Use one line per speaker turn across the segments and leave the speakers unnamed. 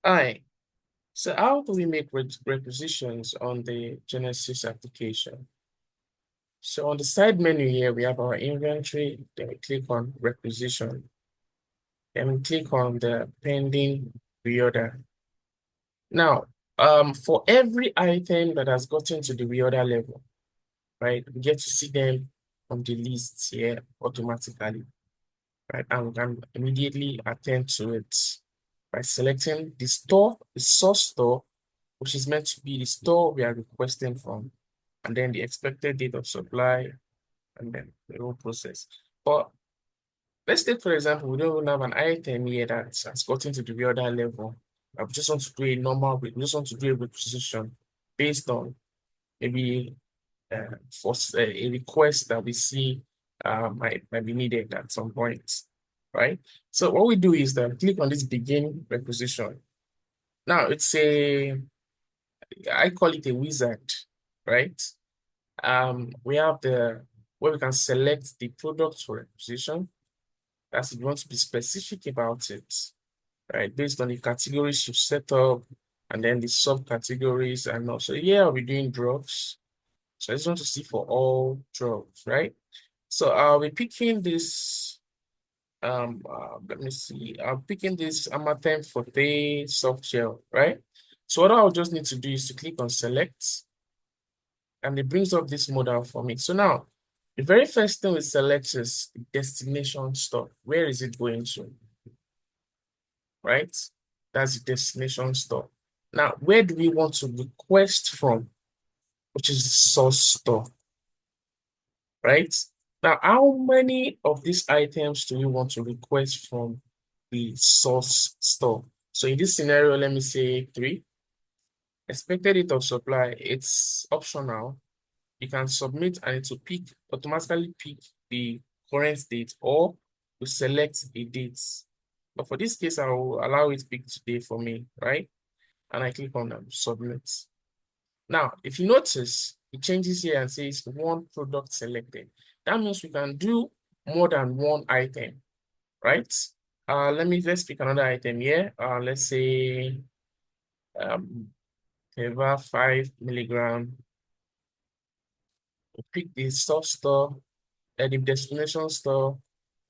Hi. So how do we make requisitions on the Genesis application? So on the side menu here, we have our inventory. Then we click on requisition. Then we click on the pending reorder. Now, for every item that has gotten to the reorder level, right, we get to see them on the list here automatically, right? And we can immediately attend to it by selecting the store, the source store, which is meant to be the store we are requesting from, and then the expected date of supply, and then the whole process. But let's take, for example, we don't even have an item here that has gotten to the reorder level. I just want to do a normal, we just want to do a requisition based on maybe for a request that we see might be needed at some point, right? So what we do is that click on this begin requisition. Now it's I call it a wizard, right? We have where we can select the product for requisition. That's if you want to be specific about it, right? Based on the categories you set up and then the subcategories, and also here I'll be doing drugs. So I just want to see for all drugs, right? So I'll be picking this, let me see, I'm picking this Amatem Forte soft gel, right? So what I'll just need to do is to click on select, and it brings up this modal for me. So now, the very first thing we select is destination store. Where is it going to? Right? That's the destination store. Now, where do we want to request from? Which is the source store. Right? Now, how many of these items do we want to request from the source store? So in this scenario, let me say 3. Expected date of supply, it's optional. You can submit and it will automatically pick the current date, or you select a date. But for this case, I will allow it to pick today for me, right? And I click on submit. Now, if you notice, it changes here and says one product selected. That means we can do more than one item, right? Let's pick another item here. Let's say about 5 milligram. Pick the soft store. And the destination store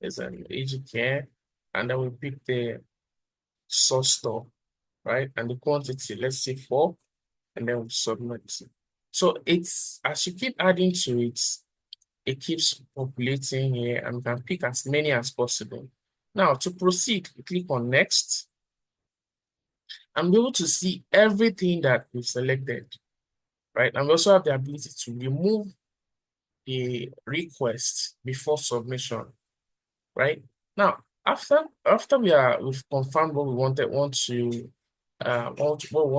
is an aged care, and then we pick the source store, right? And the quantity, let's say 4, and then we submit. So it's, as you keep adding to it, it keeps populating here, and we can pick as many as possible. Now, to proceed, we click on next, and be able to see everything that we've selected, right? And we also have the ability to remove the request before submission. Right? Now, after we've confirmed what we want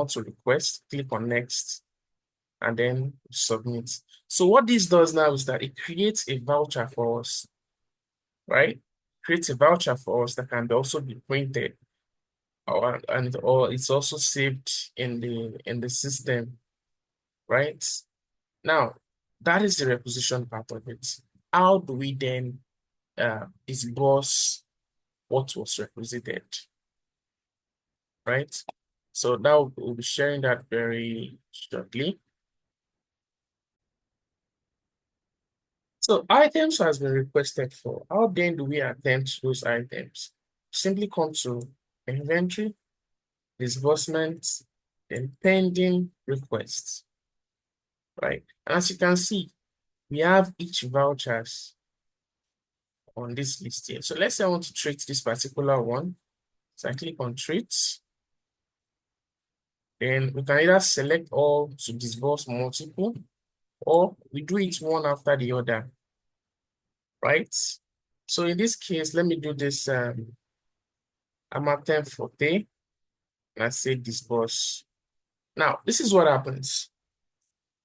to request, click on next and then submit. So what this does now is that it creates a voucher for us, right? Creates a voucher for us that can also be printed, or it's also saved in the system, right? Now, that is the requisition part of it. How do we then disburse what was requisited, right? So now we'll be sharing that very shortly. So items has been requested for. How then do we attend to those items? Simply come to inventory, disbursement, then pending requests, right? And as you can see, we have each vouchers on this list here. So let's say I want to treat this particular one. So I click on treat. Then we can either select all to disburse multiple, or we do it one after the other, right? So in this case, let me do this Amatem Forte, and I say disburse. Now, this is what happens.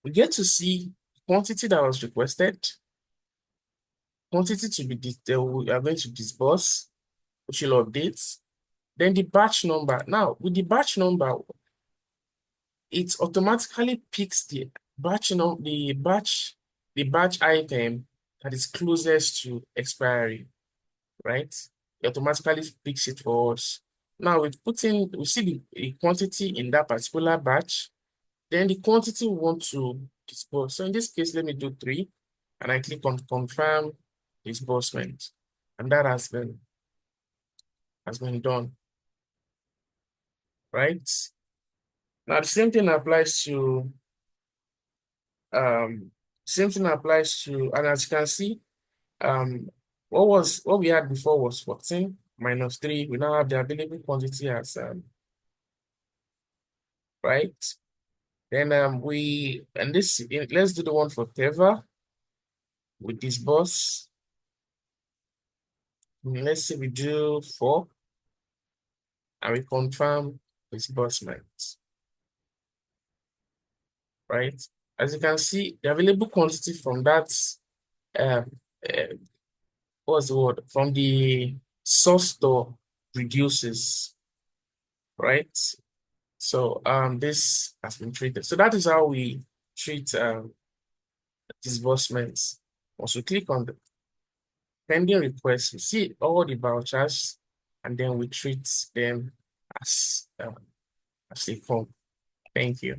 We get to see quantity that was requested, quantity to be we are going to disburse, which will update, then the batch number. Now, with the batch number, it automatically picks the batch item that is closest to expiry, right? It automatically picks it for us. Now we see the quantity in that particular batch, then the quantity we want to disburse. So in this case, let me do 3, and I click on confirm disbursement, and that has been done, right? Now the same thing applies to um and as you can see, what we had before was 14 minus 3. We now have the available quantity as right. Then let's do the one for Teva with disburse. Let's say we do 4 and we confirm disbursement, right? As you can see, the available quantity from that um uh, what's the word, from the source store reduces, right? So this has been treated. So that is how we treat disbursements. Once we click on the pending request, we see all the vouchers, and then we treat them as they come. Thank you.